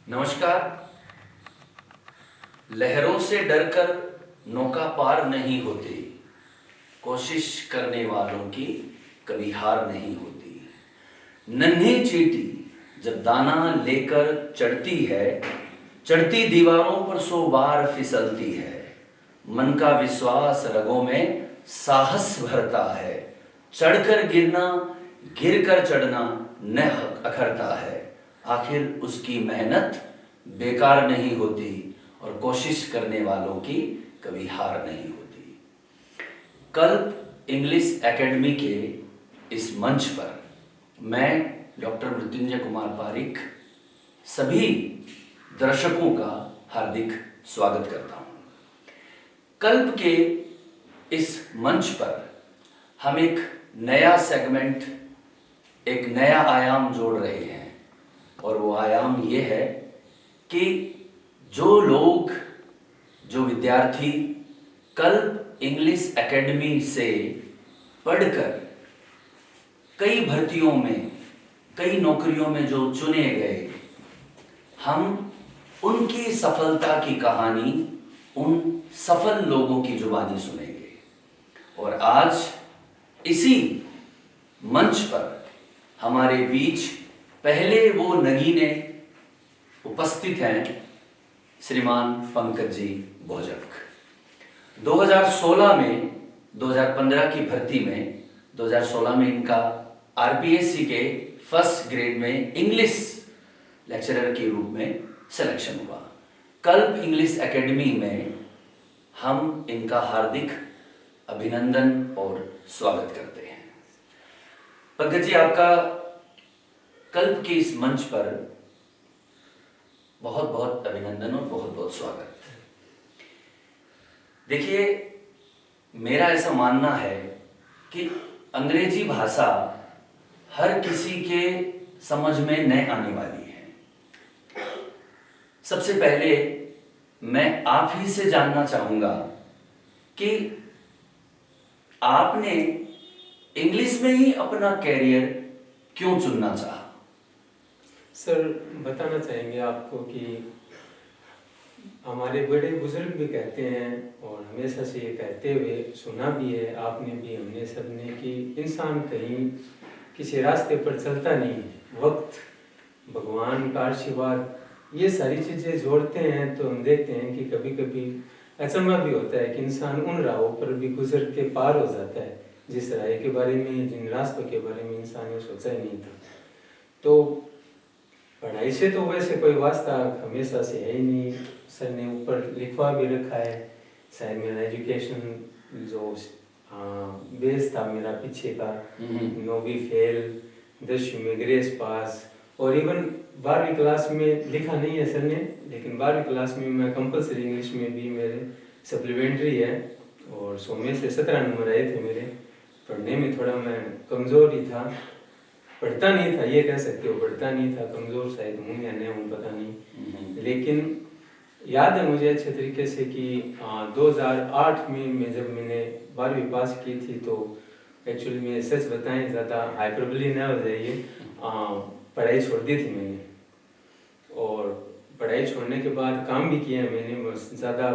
नमस्कार। लहरों से डरकर नौका पार नहीं होती, कोशिश करने वालों की कभी हार नहीं होती। नन्ही चींटी जब दाना लेकर चढ़ती है, चढ़ती दीवारों पर 100 बार फिसलती है। मन का विश्वास रगों में साहस भरता है, चढ़कर गिरना गिरकर चढ़ना न अखरता है। आखिर उसकी मेहनत बेकार नहीं होती और कोशिश करने वालों की कभी हार नहीं होती। कल्प इंग्लिश एकेडमी के इस मंच पर मैं डॉक्टर मृत्युंजय कुमार पारिक सभी दर्शकों का हार्दिक स्वागत करता हूँ। कल्प के इस मंच पर हम एक नया सेगमेंट, एक नया आयाम जोड़ रहे हैं और वो आयाम ये है कि जो लोग, जो विद्यार्थी कल्प इंग्लिश एकेडमी से पढ़कर कई भर्तियों में, कई नौकरियों में जो चुने गए, हम उनकी सफलता की कहानी उन सफल लोगों की जुबानी सुनेंगे। और आज इसी मंच पर हमारे बीच पहले वो नगीने उपस्थित हैं, श्रीमान पंकज जी भोजक। 2016 में 2015 की भर्ती में 2016 में इनका आरपीएससी के फर्स्ट ग्रेड में इंग्लिश लेक्चरर के रूप में सिलेक्शन हुआ। कल्प इंग्लिश एकेडमी में हम इनका हार्दिक अभिनंदन और स्वागत करते हैं। पंकज जी, आपका कल्प के इस मंच पर बहुत बहुत अभिनंदन और बहुत बहुत स्वागत। देखिए, मेरा ऐसा मानना है कि अंग्रेजी भाषा हर किसी के समझ में न आने वाली है। सबसे पहले मैं आप ही से जानना चाहूंगा कि आपने इंग्लिश में ही अपना कैरियर क्यों चुनना चाहा? सर, बताना चाहेंगे आपको कि हमारे बड़े बुजुर्ग भी कहते हैं और हमेशा से ये कहते हुए सुना भी है, आपने भी, हमने सबने, कि इंसान कहीं किसी रास्ते पर चलता नहीं है। वक्त, भगवान का आशीर्वाद, ये सारी चीज़ें जोड़ते हैं तो हम देखते हैं कि कभी कभी अचंभा भी होता है कि इंसान उन राहों पर भी गुजर के पार हो जाता है जिस राह के बारे में, जिन रास्तों के बारे में इंसान ने सोचा ही नहीं था। तो पढ़ाई से तो वैसे कोई वास्ता हमेशा से है ही नहीं। सर ने ऊपर लिखवा भी रखा है, शायद मेरा एजुकेशन जो बेस था मेरा पीछे का, 9वीं फेल, 10वीं में ग्रेस पास, और इवन 12वीं क्लास में लिखा नहीं है सर ने, लेकिन 12वीं क्लास में मैं कंपलसरी इंग्लिश में भी मेरे सप्लीमेंट्री है और 100 में से 17 नंबर आए थे मेरे। पढ़ने में थोड़ा मैं कमज़ोर ही था, पढ़ता नहीं था, ये कह सकते हो, पढ़ता नहीं था, कमज़ोर शायद हूँ या नहीं हूँ पता नहीं। लेकिन याद है मुझे अच्छे तरीके से कि 2008 में जब मैंने 12वीं पास की थी तो एक्चुअली में सच बताएं, ज़्यादा हाइपरबली ना हो जाइए, पढ़ाई छोड़ दी थी मैंने। और पढ़ाई छोड़ने के बाद काम भी किया मैंने, बस ज़्यादा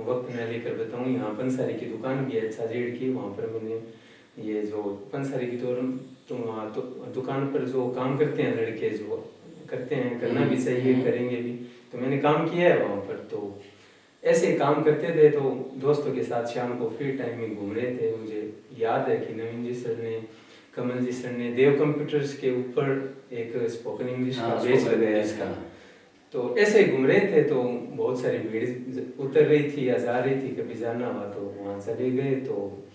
वक्त न लेकर बताऊँ, यहाँ पंसारी की दुकान भी है अच्छा रेट की, वहाँ पर मैंने ये जो पंसारी की तो दुकान पर जो काम करते हैं लड़के, जो करते हैं, करना भी चाहिए, करेंगे भी, तो मैंने काम किया है वहाँ पर। तो ऐसे ही काम करते थे तो दोस्तों के साथ शाम को फ्री टाइम में घूम रहे थे। मुझे याद है कि नवीन जी सर ने, कमल जी सर ने देव कंप्यूटर्स के ऊपर एक स्पोकन इंग्लिश का बैच लगाया इसका। तो ऐसे ही घूम रहे थे तो बहुत सारी भीड़ उतर रही थी या जा रही थी, कभी जाना हुआ तो वहाँ चले गए, तो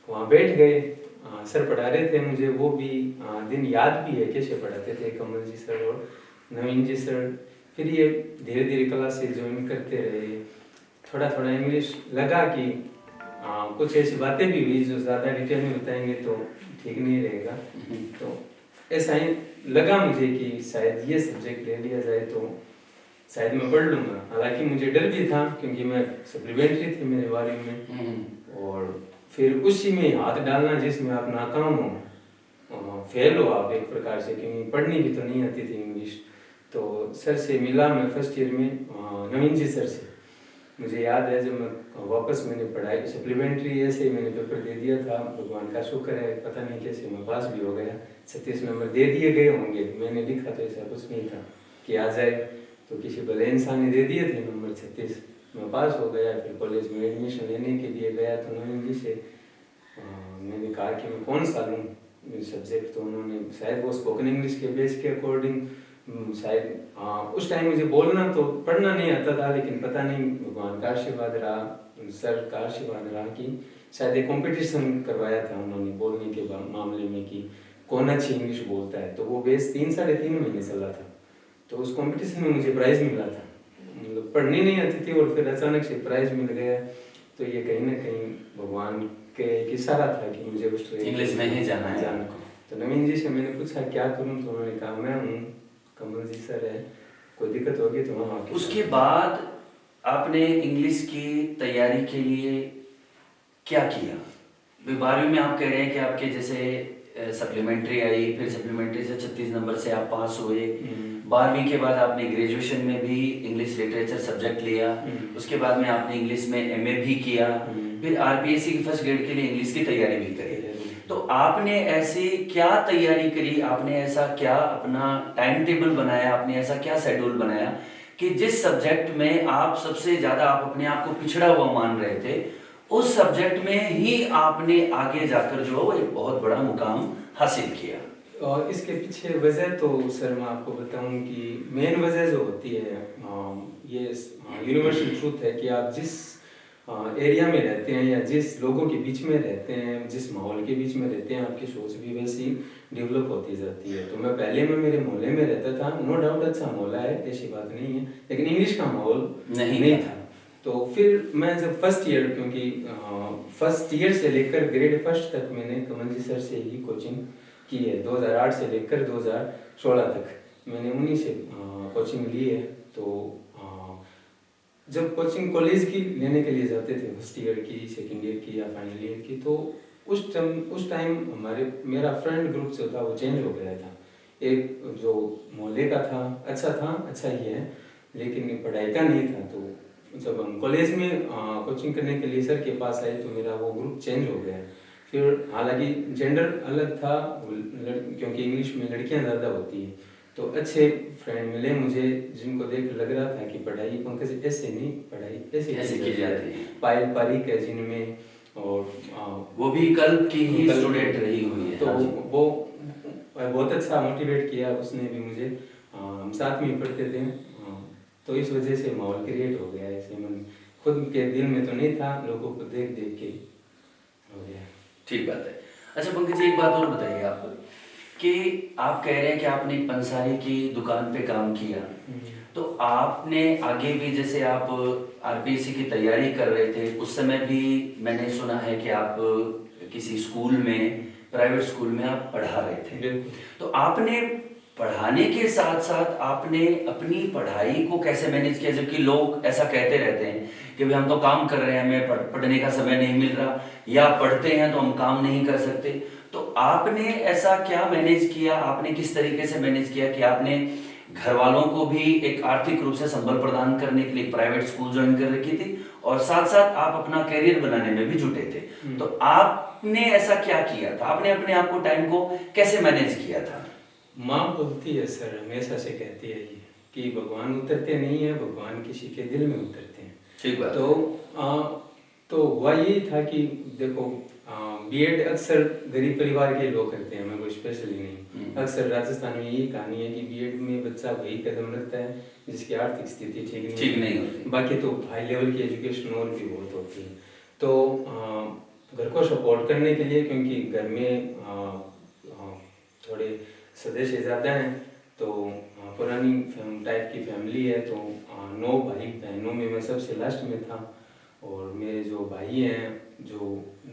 वहाँ बैठ गए। सर पढ़ा रहे थे, मुझे वो भी दिन याद भी है कैसे पढ़ाते थे कमल जी सर और नवीन जी सर। फिर ये धीरे धीरे क्लास से ज्वाइन करते रहे, थोड़ा थोड़ा इंग्लिश लगा कि कुछ ऐसी बातें भी हुई जो ज़्यादा डिटेल में बताएंगे तो ठीक नहीं रहेगा। तो ऐसा ही लगा मुझे कि शायद ये सब्जेक्ट ले लिया जाए तो शायद मैं पढ़ लूँगा। हालांकि मुझे डर भी था क्योंकि मैं सप्लीमेंट्री थी मेरे बारे में, और फिर उसी में हाथ डालना जिसमें आप नाकाम हो, फेल हो आप एक प्रकार से, क्योंकि पढ़नी भी तो नहीं आती थी इंग्लिश। तो सर से मिला मैं फर्स्ट ईयर में, नवीन जी सर से। मुझे याद है जब मैं वापस मैंने पढ़ाई सप्लीमेंट्री ऐसे ही मैंने पेपर दे दिया था, भगवान का शुक्र है पता नहीं कैसे मैं पास भी हो गया। 36 नंबर दे दिए गए होंगे, मैंने लिखा तो ऐसा कुछ नहीं था कि आ जाए, तो किसी भले इंसान ने दे दिए थे नंबर 36, मैं पास हो गया। फिर कॉलेज में एडमिशन लेने के लिए गया तो नवीन जी से मैंने कहा कि मैं कौन सा लूँ सब्जेक्ट, तो उन्होंने शायद वो स्पोकन इंग्लिश के बेस के अकॉर्डिंग शायद उस टाइम मुझे बोलना तो पढ़ना नहीं आता था, लेकिन पता नहीं भगवान का आशीर्वाद रहा, सर का आशीर्वाद रहा कि शायद एक कंपटीशन करवाया था उन्होंने बोलने के मामले में कि कौन अच्छी इंग्लिश बोलता है, तो वो बेस 3-3.5 महीने चला था। तो उस कंपटीशन में मुझे प्राइज़ मिला था, मतलब पढ़नी नहीं आती थी और फिर अचानक से प्राइज़ मिल गया। तो ये कहीं ना कहीं भगवान के एक इशारा था कि मुझे उस इंग्लिश में ही जाना है। तो नवीन जी से मैंने पूछा क्या करूं, तो उन्होंने कहा मैं हूँ, कमल जी सर है, कोई दिक्कत होगी तो हम आपके। उसके बाद आपने इंग्लिश की तैयारी के लिए क्या किया? 12वीं में आप कह रहे हैं कि आपके जैसे सप्लीमेंट्री आई, फिर सप्लीमेंट्री से 36 नंबर से आप पास हुए। 12वीं के बाद आपने ग्रेजुएशन में भी इंग्लिश लिटरेचर सब्जेक्ट लिया, उसके बाद में आपने इंग्लिश में एमए भी किया, फिर आरपीएससी की फर्स्ट ग्रेड के लिए इंग्लिश की तैयारी भी करी। तो आपने ऐसे क्या तैयारी करी, आपने ऐसा क्या अपना टाइम टेबल बनाया, आपने ऐसा क्या शेड्यूल बनाया कि जिस सब्जेक्ट में आप सबसे ज्यादा आप अपने आप को पिछड़ा हुआ मान रहे थे, उस सब्जेक्ट में ही आपने आगे जाकर जो है वो एक बहुत बड़ा मुकाम हासिल किया? और इसके पीछे वजह तो सर मैं आपको बताऊं कि मेन वजह जो होती है ये यूनिवर्सल ट्रूथ है कि आप जिस एरिया में रहते हैं या जिस लोगों के बीच में रहते हैं, जिस माहौल के बीच में रहते हैं, आपकी सोच भी वैसी डेवलप होती जाती है। तो मैं पहले में मेरे मोहल्ले में रहता था, नो डाउट अच्छा मोहल्ला है, ऐसी बात नहीं है, लेकिन इंग्लिश का माहौल नहीं था। तो फिर मैं जब फर्स्ट ईयर, क्योंकि फर्स्ट ईयर से लेकर ग्रेड फर्स्ट तक मैंने कमल जी सर से ही कोचिंग की है, 2008 से लेकर 2016 तक मैंने उन्हीं से कोचिंग ली है। तो जब कोचिंग कॉलेज की लेने के लिए जाते थे, फर्स्ट ईयर की, सेकेंड ईयर की या फाइनल ईयर की, तो उस टाइम मेरा फ्रेंड ग्रुप जो था वो चेंज हो गया था। एक जो मोहल्ले का था अच्छा ही है, लेकिन पढ़ाई का नहीं था। तो जब हम कॉलेज में कोचिंग करने के लिए सर के पास आए तो मेरा वो ग्रुप चेंज हो गया। फिर हालांकि जेंडर अलग था, क्योंकि इंग्लिश में लड़कियां ज़्यादा होती हैं, तो अच्छे फ्रेंड मिले मुझे जिनको देख लग रहा था कि पढ़ाई पंकज ऐसे नहीं, पढ़ाई ऐसे की जाती है। पायल पारिक है जिनमें, और वो भी कल की ही स्टूडेंट रही हुई है, तो वो बहुत अच्छा मोटिवेट किया उसने भी मुझे, हम साथ में पढ़ते थे। तो इस वजह से माहौल क्रिएट हो गया, ऐसे मन खुद के दिल में तो नहीं था, लोगों को देख देख के हो गया। ठीक बात है। अच्छा पंकज जी, एक बात और बताइए आप कि आप कह रहे हैं कि आपने पंसारी की दुकान पे काम किया, तो आपने आगे भी जैसे आप आरपीएससी की तैयारी कर रहे थे, उस समय भी मैंने सुना है कि आप किसी स्कूल में, प्राइवेट स्कूल में आप पढ़ा रहे थे। तो आपने पढ़ाने के साथ साथ आपने अपनी पढ़ाई को कैसे मैनेज किया? जबकि लोग ऐसा कहते रहते हैं कि भाई हम तो काम कर रहे हैं, हमें पढ़ने का समय नहीं मिल रहा, या पढ़ते हैं तो हम काम नहीं कर सकते। तो आपने ऐसा क्या मैनेज किया, आपने किस तरीके से मैनेज किया कि आपने घर वालों को भी एक आर्थिक रूप से संबल प्रदान करने के लिए प्राइवेट स्कूल ज्वाइन कर रखी थी और साथ साथ आप अपना करियर बनाने में भी जुटे थे? तो आपने ऐसा क्या किया था, आपने अपने आप को, टाइम को कैसे मैनेज किया था? माँ बोलती है सर, हमेशा से कहती है ये कि भगवान उतरते नहीं है, भगवान किसी के दिल में उतरते हैं। ठीक बात। तो हुआ यही था कि देखो बीएड अक्सर गरीब परिवार के लोग करते हैं, मैं कोई स्पेशली नहीं। अक्सर राजस्थान में यही कहानी है कि बीएड में बच्चा वही कदम रखता है जिसकी आर्थिक स्थिति ठीक नहीं होती। बाकी तो हाई लेवल की एजुकेशन और भी बहुत होती है। तो घर को सपोर्ट करने के लिए, क्योंकि घर में थोड़े सदस्य ज़्यादा हैं, तो पुरानी टाइप की फैमिली है, तो 9 भाई बहनों में मैं सबसे लास्ट में था। और मेरे जो भाई हैं, जो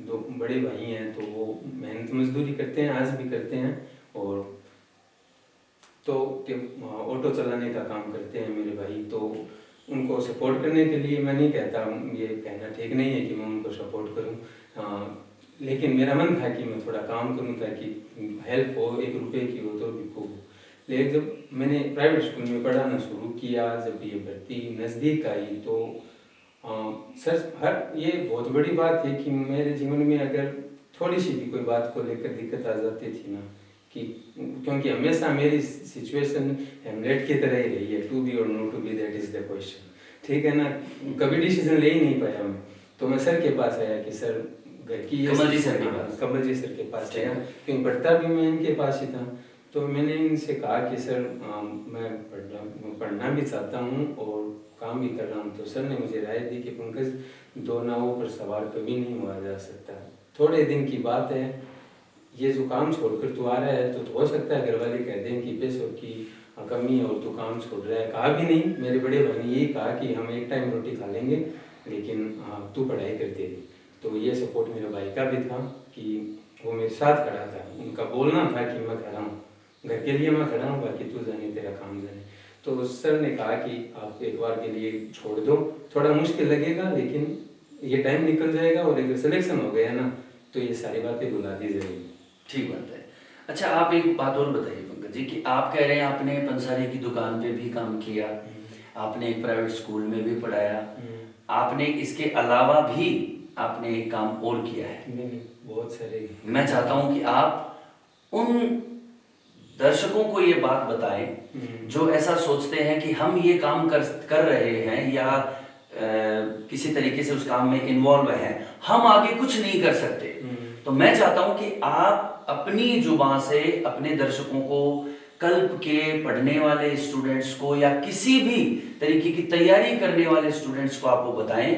2 बड़े भाई हैं, तो वो मेहनत मजदूरी करते हैं, आज भी करते हैं, और तो ऑटो चलाने का काम करते हैं मेरे भाई। तो उनको सपोर्ट करने के लिए मैं नहीं कहता, ये कहना ठीक नहीं है कि मैं उनको सपोर्ट करूं, लेकिन मेरा मन था कि मैं थोड़ा काम करूं ताकि हेल्प हो, 1 रुपये की हो तो भी हो। लेकिन जब मैंने प्राइवेट स्कूल में पढ़ाना शुरू किया, जब ये भर्ती नज़दीक आई तो सर ये बहुत बड़ी बात है कि मेरे जीवन में अगर थोड़ी सी भी कोई बात को लेकर दिक्कत आ जाती थी ना, कि क्योंकि हमेशा मेरी सिचुएशन हेमलेट की तरह ही रही है, टू बी और no to be, that is the question, ठीक है ना। कभी डिसीजन ले ही नहीं पाया मैं, तो मैं सर के पास आया कि सर घर की कमल जी सर के पास, कमल जी सर के पास आया, क्योंकि पढ़ता भी मैं इनके पास ही था। तो मैंने इनसे कहा कि सर मैं पढ़ना भी चाहता हूँ और काम भी कर रहा हूँ। तो सर ने मुझे राय दी कि पंकज, दो नावों पर सवार कभी नहीं हुआ जा सकता, थोड़े दिन की बात है, ये जो काम छोड़कर तू आ रहा है तो हो सकता है घर वाले कह दें कि पैसों की कमी है और तू काम छोड़ रहा है। कहा भी नहीं, मेरे बड़े भाई ने यही कहा कि हम एक टाइम रोटी खा लेंगे लेकिन तू पढ़ाई करते रही। तो ये सपोर्ट मेरे भाई का भी था कि वो मेरे साथ खड़ा था, उनका बोलना था कि मैं खड़ा हूँ, घर के लिए मैं खड़ा हूँ, बाकी तू जाने, तेरा काम जाने। तो सर ने कहा कि आप एक बार के लिए छोड़ दो, थोड़ा मुश्किल लगेगा लेकिन ये टाइम निकल जाएगा और अगर सिलेक्शन हो गया ना तो ये सारी बातें भुला दी जाएगी। ठीक बात है। अच्छा, आप एक बात और बताइए पंकज जी कि आप कह रहे हैं आपने पंसारी की दुकान पे भी काम किया, आपने एक प्राइवेट स्कूल में भी पढ़ाया, आपने इसके अलावा भी आपने एक काम और किया है। बहुत सारे। मैं चाहता हूं कि आप उन दर्शकों को ये बात बताएं जो ऐसा सोचते हैं कि हम ये काम कर रहे हैं या किसी तरीके से उस काम में इन्वॉल्व हैं, हम आगे कुछ नहीं कर सकते। तो मैं चाहता हूं कि आप अपनी जुबान से अपने दर्शकों को, कल्प के पढ़ने वाले स्टूडेंट्स को या किसी भी तरीके की तैयारी करने वाले स्टूडेंट्स को आप वो बताएं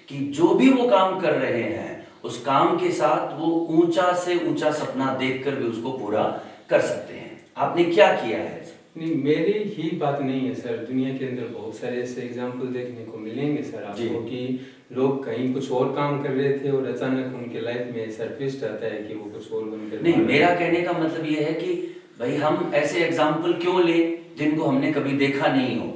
कि जो भी वो काम कर रहे हैं उस काम के साथ वो ऊंचा से ऊंचा सपना देखकर भी उसको पूरा कर सकते हैं। आपने क्या किया है? नहीं, मेरी ही बात नहीं है सर, दुनिया के अंदर बहुत सारे ऐसे एग्जाम्पल देखने को मिलेंगे सर आपको कि लोग कहीं कुछ और काम कर रहे थे और अचानक उनके लाइफ में ऐसा ट्विस्ट आता है कि वो कुछ और बनकर। नहीं, मेरा कहने का मतलब ये है कि भाई हम ऐसे एग्जाम्पल क्यों ले जिनको हमने कभी देखा नहीं हो।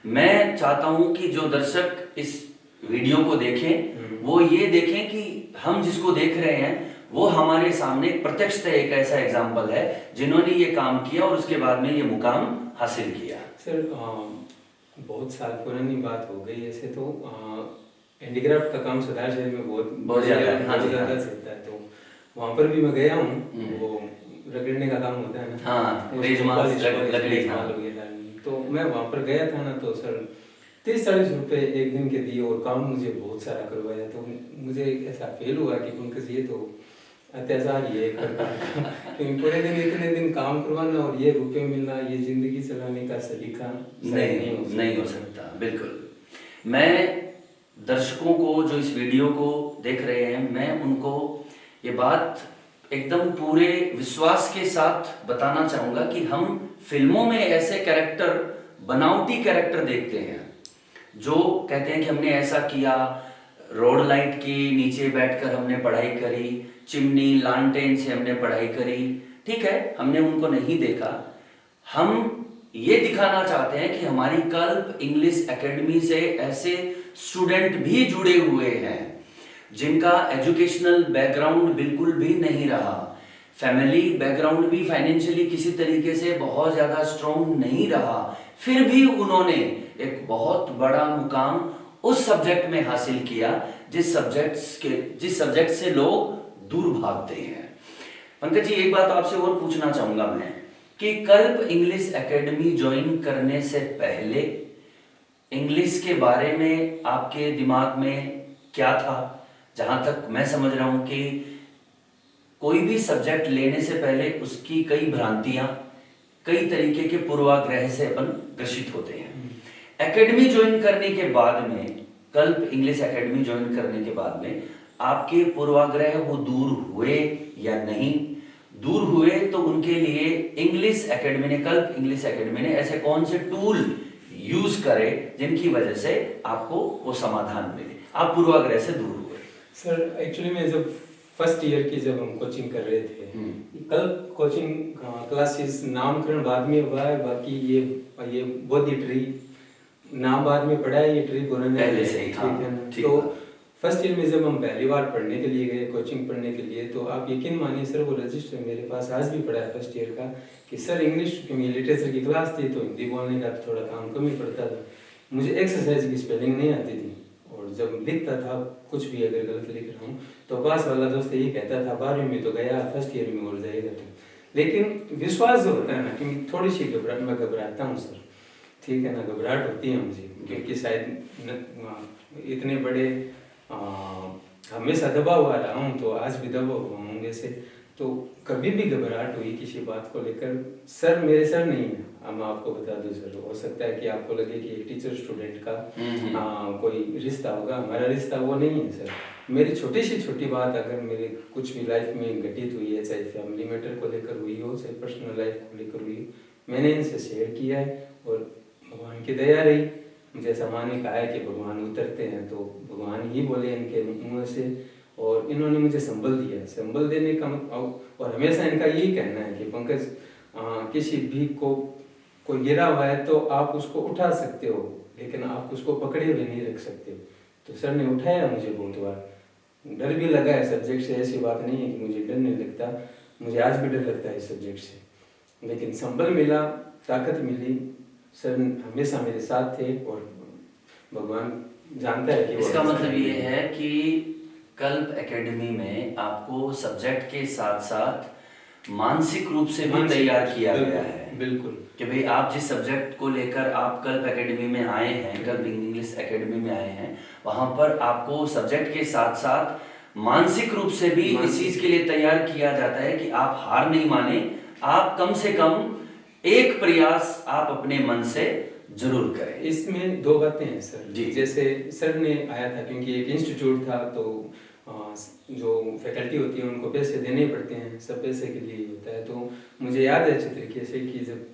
मैं चाहता हूं कि जो दर्शक इस वीडियो को देखें वो ये देखें कि हम जिसको देख रहे हैं वो हमारे सामने प्रत्यक्षतः एक ऐसा एग्जाम्पल है जिन्होंने ये काम किया और उसके बाद में ये मुकाम हासिल किया। सर बहुत साल पुरानी बात हो गई, ऐसे तो हैंडीक्राफ्ट का काम सदार शहर में बहुत ज़्यादा चलता है, तो वहाँ पर भी मैं गया हूँ। वो रगड़ने का काम होता है ना, लकड़ी, तो मैं वहाँ पर गया था ना, तो सर 30-40 रुपए एक दिन के दिए और काम मुझे बहुत सारा करवाया। तो मुझे ऐसा फील हुआ कि पंकज ये तो अत्याचार ही है क्योंकि पूरे दिन इतने दिन काम करवाना और ये रुपए मिलना, ये जिंदगी चलाने का सलीका नहीं हो सकता। बिल्कुल, मैं दर्शकों को जो इस वीडियो को देख रहे हैं, मैं उनको ये बात एकदम पूरे विश्वास के साथ बताना चाहूंगा कि हम फिल्मों में ऐसे कैरेक्टर, बनावटी कैरेक्टर देखते हैं जो कहते हैं कि हमने ऐसा किया, रोड लाइट के नीचे बैठकर हमने पढ़ाई करी, चिमनी लालटेन से हमने पढ़ाई करी। ठीक है, हमने उनको नहीं देखा। हम ये दिखाना चाहते हैं कि हमारी कल्प इंग्लिश एकेडमी से ऐसे स्टूडेंट भी जुड़े हुए हैं जिनका एजुकेशनल बैकग्राउंड बिल्कुल भी नहीं रहा, फैमिली बैकग्राउंड भी फाइनेंशियली किसी तरीके से बहुत ज्यादा स्ट्रॉन्ग नहीं रहा, फिर भी उन्होंने एक बहुत बड़ा मुकाम उस सब्जेक्ट में हासिल किया जिस सब्जेक्ट से लोग दूर भागते हैं। पंकज जी, एक बात आपसे और पूछना चाहूंगा मैं कि कल्प इंग्लिश एकेडमी ज्वाइन करने से पहले इंग्लिश के बारे में आपके दिमाग में क्या था? जहां तक मैं समझ रहा हूं कि कोई भी सब्जेक्ट लेने से पहले उसकी कई भ्रांतियां, कई तरीके के पूर्वाग्रह से अपन ग्रसित होते हैं। एकेडमी ज्वाइन करने के बाद में, कल्प इंग्लिश एकेडमी ज्वाइन करने के बाद में आपके पूर्वाग्रह वो दूर हुए या नहीं? दूर हुए तो उनके लिए इंग्लिश एकेडमी ने, कल्प इंग्लिश एकेडमी ने ऐसे कौन से टूल यूज करे जिनकी वजह से आपको वो समाधान मिले, आप पूर्वाग्रह से दूर हुए? सर एक्चुअली में जब फर्स्ट ईयर की जब हम कोचिंग कर रहे थे, कल्प कोचिंग क्लासेस नामकरण बाद में हुआ है, बाकी ये बोधी ट्री नाम बाद में पढ़ा है, ये ट्री पुराने पहले से ही। ठीक है ना। तो फर्स्ट ईयर में जब हम पहली बार पढ़ने के लिए गए, कोचिंग पढ़ने के लिए, तो आप यकीन मानिए सर, वो रजिस्टर मेरे पास आज भी पड़ा है फर्स्ट ईयर का, कि सर इंग्लिश क्योंकि लिटरेचर की क्लास थी तो हिंदी बोलने का थोड़ा काम कम ही पड़ता था, मुझे एक्सरसाइज की स्पेलिंग नहीं आती थी, और जब लिखता था कुछ भी अगर गलत लिख रहा हूँ तो पास वाला दोस्त यही कहता था 12वीं में तो गया, फर्स्ट ईयर में और जाएगा तो। लेकिन विश्वास जो होता है ना, क्योंकि थोड़ी सी मैं घबराता हूँ सर, ठीक है ना, घबराहट होती है मुझे, क्योंकि शायद इतने बड़े हमेशा दबा हुआ रहा हूँ, तो आज भी दबा हुआ हूँ वैसे, तो कभी भी घबराहट हुई किसी बात को लेकर, सर मेरे सर नहीं है, मैं आपको बता दूं सर, हो सकता है कि आपको लगे कि एक टीचर स्टूडेंट का कोई रिश्ता होगा, हमारा रिश्ता वो नहीं है सर। मेरी छोटी सी छोटी बात अगर मेरे कुछ भी लाइफ में घटित हुई है, चाहे फैमिली मैटर को लेकर हुई हो, चाहे पर्सनल लाइफ को लेकर हुई हो, मैंने इनसे शेयर किया है, और भगवान की दया रही, जैसा माँ ने कहा है कि भगवान उतरते हैं, तो भगवान ही बोले इनके मुँह से, और इन्होंने मुझे संबल दिया। संबल देने का और हमेशा इनका यही कहना है कि पंकज, किसी भी को कोई गिरा हुआ है तो आप उसको उठा सकते हो, लेकिन आप उसको पकड़े हुए नहीं रख सकते। तो सर ने उठाया मुझे बहुत बार, डर भी लगा है सब्जेक्ट से, ऐसी बात नहीं है कि मुझे डर नहीं लगता, मुझे आज भी डर लगता है इस सब्जेक्ट से, लेकिन संबल मिला, ताकत मिली, सर हमेशा मेरे साथ थे, और भगवान जानता है कि इसका मतलब ये है कि कल्प एकेडमी में आपको सब्जेक्ट के साथ साथ मानसिक रूप से भी तैयार किया गया है। बिल्कुल, कि भाई आप जिस सब्जेक्ट को लेकर आप कल्प एकेडमी में आए हैं, कल्प इंग्लिश एकेडमी में आए हैं, वहां पर आपको सब्जेक्ट के साथ साथ मानसिक रूप से भी इस चीज के लिए तैयार किया जाता है कि आप हार नहीं माने, आप कम से कम एक प्रयास आप अपने मन से जरूर करें। इसमें दो बातें हैं सर जी। जैसे सर ने आया था, क्योंकि एक इंस्टीट्यूट था, तो जो फैकल्टी होती है उनको पैसे देने पड़ते हैं, सब पैसे के लिए ही होता है। तो मुझे याद है अच्छे तरीके से कि जब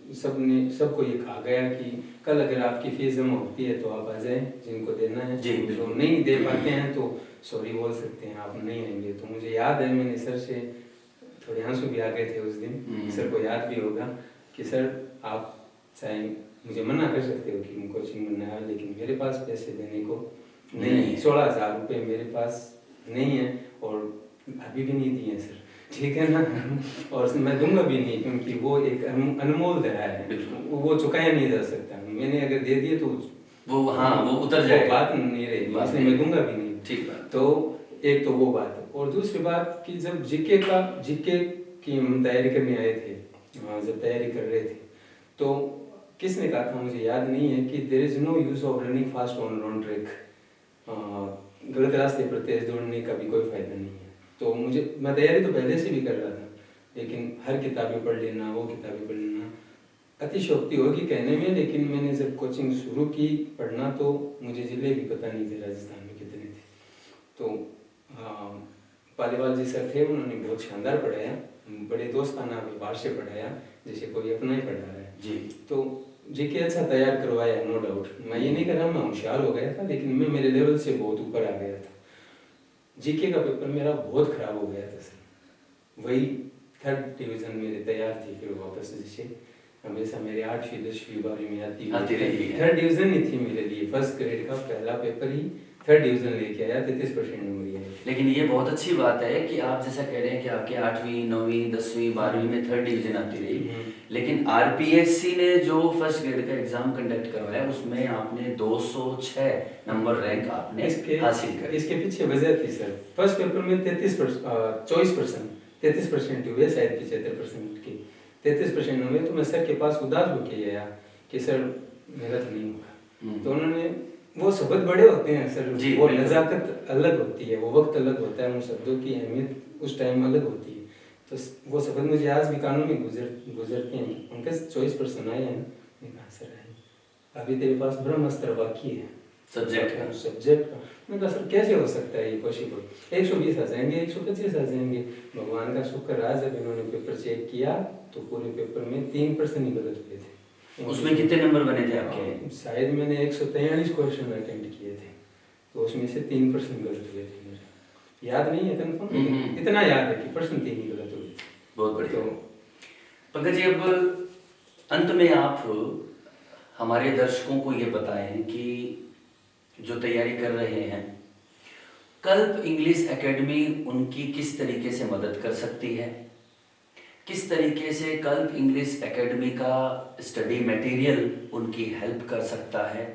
सबको ये कहा गया कि कल अगर आपकी फीस जमा होती है तो आप आ जाएं, जिनको देना है, जो नहीं दे पाते हैं तो सॉरी बोल सकते हैं, आप नहीं आएंगे। तो मुझे याद है, मैंने सर से थोड़े आंसू भी आ गए थे उस दिन, सर को याद भी होगा कि सर आप चाहे मुझे मना कर सकते हो कि कोचिंग में आया, लेकिन मेरे पास पैसे देने को नहीं, 16,000 रुपये मेरे पास नहीं है, और अभी भी नहीं दिए सर, ठीक है ना, और मैं दूंगा भी नहीं, क्योंकि वो एक अनमोल दया है, वो चुकाया नहीं जा सकता। मैंने अगर दे दिए तो वो उतर जाएगा, बात नहीं रहेगी, इसलिए मैं दूंगा भी नहीं। ठीक है। तो एक तो वो बात है, और दूसरी बात कि जब जीके की हम तैयारी करने आए थे, जब तैयारी कर रहे थे, तो किसने कहा था मुझे याद नहीं है कि there is no use of running fast on wrong track, गलत रास्ते पर तेज दौड़ने का भी कोई फायदा नहीं है। तो मैं तैयारी तो पहले से भी कर रहा था, लेकिन हर किताबें पढ़ लेना, वो किताबें पढ़ लेना, अतिशयोक्ति होगी कहने में, लेकिन मैंने जब कोचिंग शुरू की पढ़ना, तो मुझे जिले भी पता नहीं थे राजस्थान में कितने थे। तो पालीवाल जी सर थे, उन्होंने बहुत शानदार पढ़ाया, बड़े दोस्ताना व्यवहार से पढ़ाया, जैसे कोई अपना ही पढ़ा रहा है जी। तो जीके अच्छा तैयार करवाया, नो डाउट। मैं ये नहीं कर रहा मैं होशियार हो गया था, लेकिन मैं मेरे लेवल से बहुत ऊपर आ गया था। जीके का पेपर मेरा बहुत खराब हो गया था सर, वही 3rd डिवीजन मेरे तैयार थी, फिर वापस जैसे हमेशा मेरे 8वीं 10वीं 12वीं में आती रही। 3rd डिवीजन ही थी मेरे लिए, फर्स्ट ग्रेड का पहला पेपर ही 3rd डिवीजन लेके आया, 33% नंबर आया। लेकिन ये बहुत अच्छी बात है कि आप जैसा कह रहे हैं कि आपके 8वीं 9वीं 10वीं 12वीं में 3rd डिवीजन आती रही, लेकिन आरपीएससी ने जो फर्स्ट ग्रेड का एग्जाम कंडक्ट करवाया उसमें आपने 206 नंबर रैंक आपने हासिल कर। इसके पीछे वजह थी सर, फर्स्ट पेपर में 33% हुए, शायद 75% की 33% हुए, तो मैं सर के पास उदास होके आया कि सर मेरा तो नहीं होगा। तो उन्होंने, वो शब्द बड़े होते हैं सर, वो नजाकत अलग होती है, वो वक्त अलग होता है, उन शब्दों की अहमियत उस टाइम अलग होती है। तो वो शब्द मुझे आज भी कानों में गुजरते हैं। उनके 24% आए हैं, मैं कहा सर अभी तेरे पास ब्रह्मास्त्र बाकी है सब्जेक्ट का। मैं कहा सर कैसे हो सकता है ये पॉसिबल, 120 आ जाएंगे, 125 आ जाएंगे। भगवान का शुक्र, आज जब इन्होंने पेपर चेक किया तो पूरे पेपर में 3% ही गलत हुए थे। उसमें कितने नंबर बने थे आपके? शायद मैंने 143 क्वेश्चन अटेम्प्ट किए थे, तो उसमें से 3% गलत हुए थे। मुझे याद नहीं है कंफर्म, इतना याद है कि परसेंट 3 ही गलत हुए थे। बहुत बढ़िया। तो पंकज जी, अब अंत में आप हमारे दर्शकों को ये बताएं कि जो तैयारी कर रहे हैं कल्प इंग्लिश एकेडमी उनकी किस तरीके से मदद कर सकती है? किस तरीके से कल्प इंग्लिश एकेडमी का स्टडी मटेरियल उनकी हेल्प कर सकता है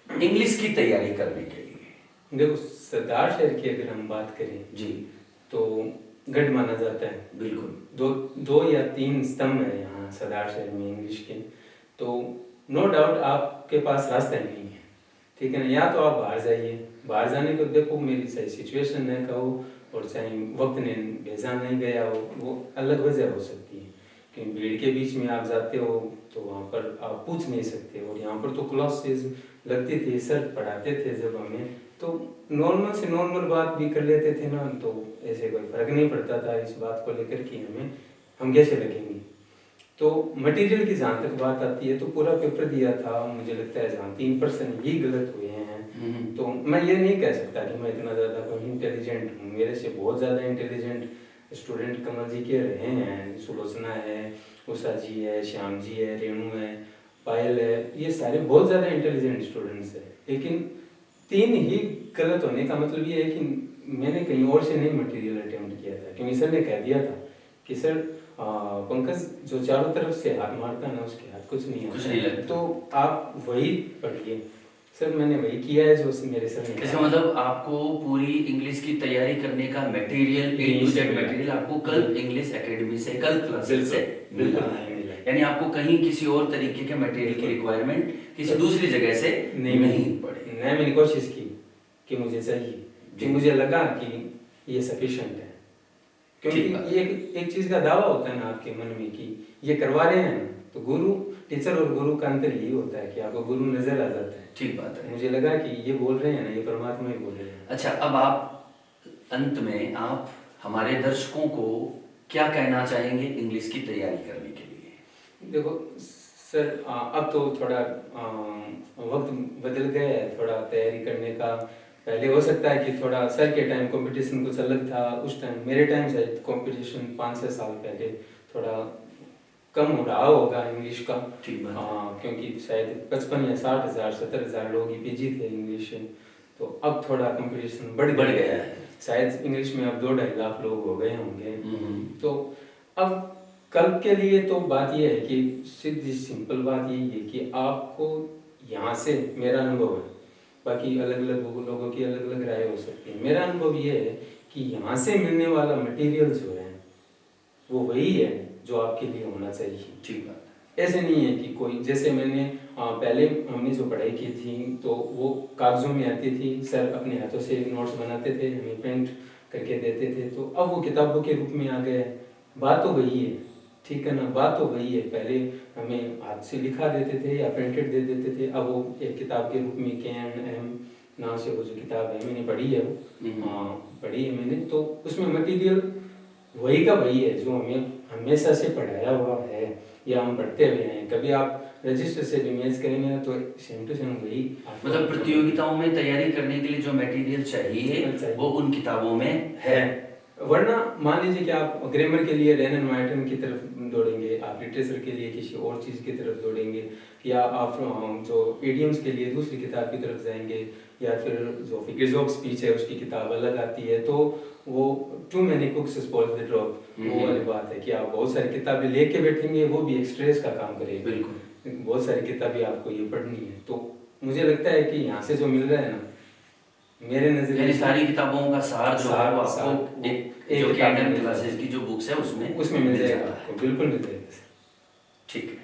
इंग्लिश की तैयारी करने के लिए? देखो, सरदार शहर की अगर हम बात करें जी, तो गढ़ माना जाता है। बिल्कुल। दो या तीन स्तंभ है यहाँ सरदार शहर में इंग्लिश के। तो नो डाउट आपके पास रास्ता ही नहीं है, ठीक है ना। या तो आप बाहर जाइए, बाहर जाने को देखो मेरी सही सिचुएशन है कहो, और चाहे वक्त ने भेजा नहीं गया हो, वो अलग वजह हो सकती है। क्योंकि भीड़ के बीच में आप जाते हो तो वहाँ पर आप पूछ नहीं सकते। और यहाँ पर तो क्लासेस लगती थी, सर पढ़ाते थे जब हमें, तो नॉर्मल से नॉर्मल बात भी कर लेते थे ना, तो ऐसे कोई फर्क नहीं पड़ता था इस बात को लेकर कि हम कैसे लगेंगे। तो मटेरियल की जहाँ तक बात आती है तो पूरा पेपर दिया था, मुझे लगता है जहाँ 3% ही गलत हुए हैं। तो मैं ये नहीं कह सकता कि मैं इतना ज़्यादा कोई इंटेलिजेंट हूँ। मेरे से बहुत ज़्यादा इंटेलिजेंट स्टूडेंट कमल जी के रहे हैं। सुलोचना है, उषा जी है, श्याम जी है, रेणु है, पायल है, ये सारे बहुत ज़्यादा इंटेलिजेंट स्टूडेंट्स हैं। लेकिन 3 ही गलत होने का मतलब ये है कि मैंने कहीं और से नहीं मटेरियल अटेम्प्ट किया था। क्योंकि सर ने कह दिया था कि सर पंकज जो चारों तरफ से हाथ मारता है ना, उसके हाथ कुछ नहीं लगता, तो आप वही पढ़िए। सर मैंने वही किया है जो मेरे सर ने। इसका मतलब आपको पूरी इंग्लिश की तैयारी करने का material, A to Z material आपको कल्प इंग्लिश एकेडमी से, कल्प क्लासेस से मिला है। यानी आपको कहीं किसी और तरीके के मटेरियल की रिक्वायरमेंट किसी दूसरी जगह से नहीं पड़ी। मैंने कोशिश की कि मुझे चाहिए, कि मुझे लगा कि ये सफिशिएंट है। क्योंकि ये एक चीज का दावा होता है ना आपके मन में कि ये करवा रहे हैं, तो गुरु, टीचर और गुरु का अंतर यही होता है कि आपको गुरु नजर आ जाता है। ठीक बात है। मुझे लगा कि ये बोल रहे हैं ना, ये परमात्मा ही बोल रहे हैं। अच्छा, अब आप अंत में आप हमारे दर्शकों को क्या कहना चाहेंगे इंग्लिश की तैयारी करने के लिए? देखो सर, अब तो थोड़ा वक्त बदल गया है थोड़ा तैयारी करने का। पहले हो सकता है कि थोड़ा सर के टाइम कंपटीशन कुछ अलग था, उस टाइम मेरे टाइम शायद कंपटीशन 5-6 साल पहले थोड़ा कम हो रहा होगा इंग्लिश का। क्योंकि शायद 55 या 60 हजार 70 हजार लोग ही पीजी थे इंग्लिश में। तो अब थोड़ा कंपटीशन बढ़ गया है। शायद इंग्लिश में अब 2-2.5 लाख लोग हो गए होंगे। तो अब कल के लिए तो बात यह है कि सीधी सिंपल बात यही है कि आपको यहाँ से, मेरा अनुभव है, बाकी अलग अलग लोगों की अलग अलग राय हो सकती है, मेरा अनुभव ये है कि यहाँ से मिलने वाला मटेरियल जो है वो वही है जो आपके लिए होना चाहिए। ठीक बात। ऐसे नहीं है कि कोई, जैसे मैंने पहले हमने जो पढ़ाई की थी तो वो कागजों में आती थी, सर अपने हाथों से नोट्स बनाते थे, हमें प्रिंट करके देते थे। तो अब वो किताबों के रूप में आ गए। बात तो वही है, ठीक है ना, बात तो वही है। पहले हमें हाथ से लिखा देते थे या प्रिंटेड दे देते थे, अब वो एक किताब के रूप में KNM नाम से वो जो किताब है मैंने पढ़ी है, वो पढ़ी है मैंने। तो उसमें मटेरियल वही का वही है जो हमें हमेशा से पढ़ाया हुआ है या हम पढ़ते हुए हैं। कभी आप रजिस्टर से इमेज करेंगे ना तो सेम टू सेम वही, मतलब प्रतियोगिताओं में तैयारी करने के लिए जो मटेरियल चाहिए वो उन किताबों में है। वरना मान लीजिए कि आप ग्रामर के लिए रेनन मार्टिन की तरफ दौड़ेंगे, आप लिटरेचर के लिए किसी और चीज़ की तरफ दौड़ेंगे, या आप जो इडियम्स के लिए दूसरी किताब की तरफ जाएंगे, या फिर जो फिगर्स ऑफ स्पीच है उसकी किताब अलग आती है। तो वो too many cooks spoil the drop, वो वाली बात है कि आप बहुत सारी किताबें लेके बैठेंगे, वो भी एक स्ट्रेस का काम करेगा। बिल्कुल, बहुत सारी किताबें आपको ये पढ़नी है। तो मुझे लगता है कि यहाँ से जो मिल रहा है ना, मेरे नजरिए सारी किताबों का सार जो है वो आपको एक जो KNM क्लासेस की जो बुक्स है उसमें मिल जाएगा, बिल्कुल मिल जाएगा। ठीक है,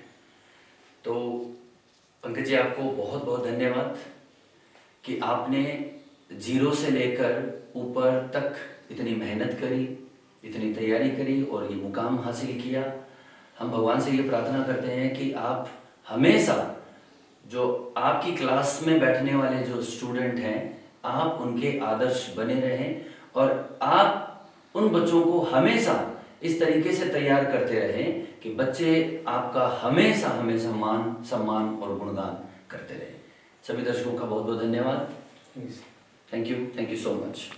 तो पंकज जी आपको बहुत बहुत धन्यवाद कि आपने 0 से लेकर ऊपर तक इतनी मेहनत करी, इतनी तैयारी करी और ये मुकाम हासिल किया। हम भगवान से ये प्रार्थना करते हैं कि आप हमेशा जो आपकी क्लास में बैठने वाले जो स्टूडेंट हैं, आप उनके आदर्श बने रहें और आप उन बच्चों को हमेशा इस तरीके से तैयार करते रहें कि बच्चे आपका हमेशा हमेशा मान, सम्मान और गुणगान करते रहें। सभी दर्शकों का बहुत बहुत धन्यवाद। Thank you so much.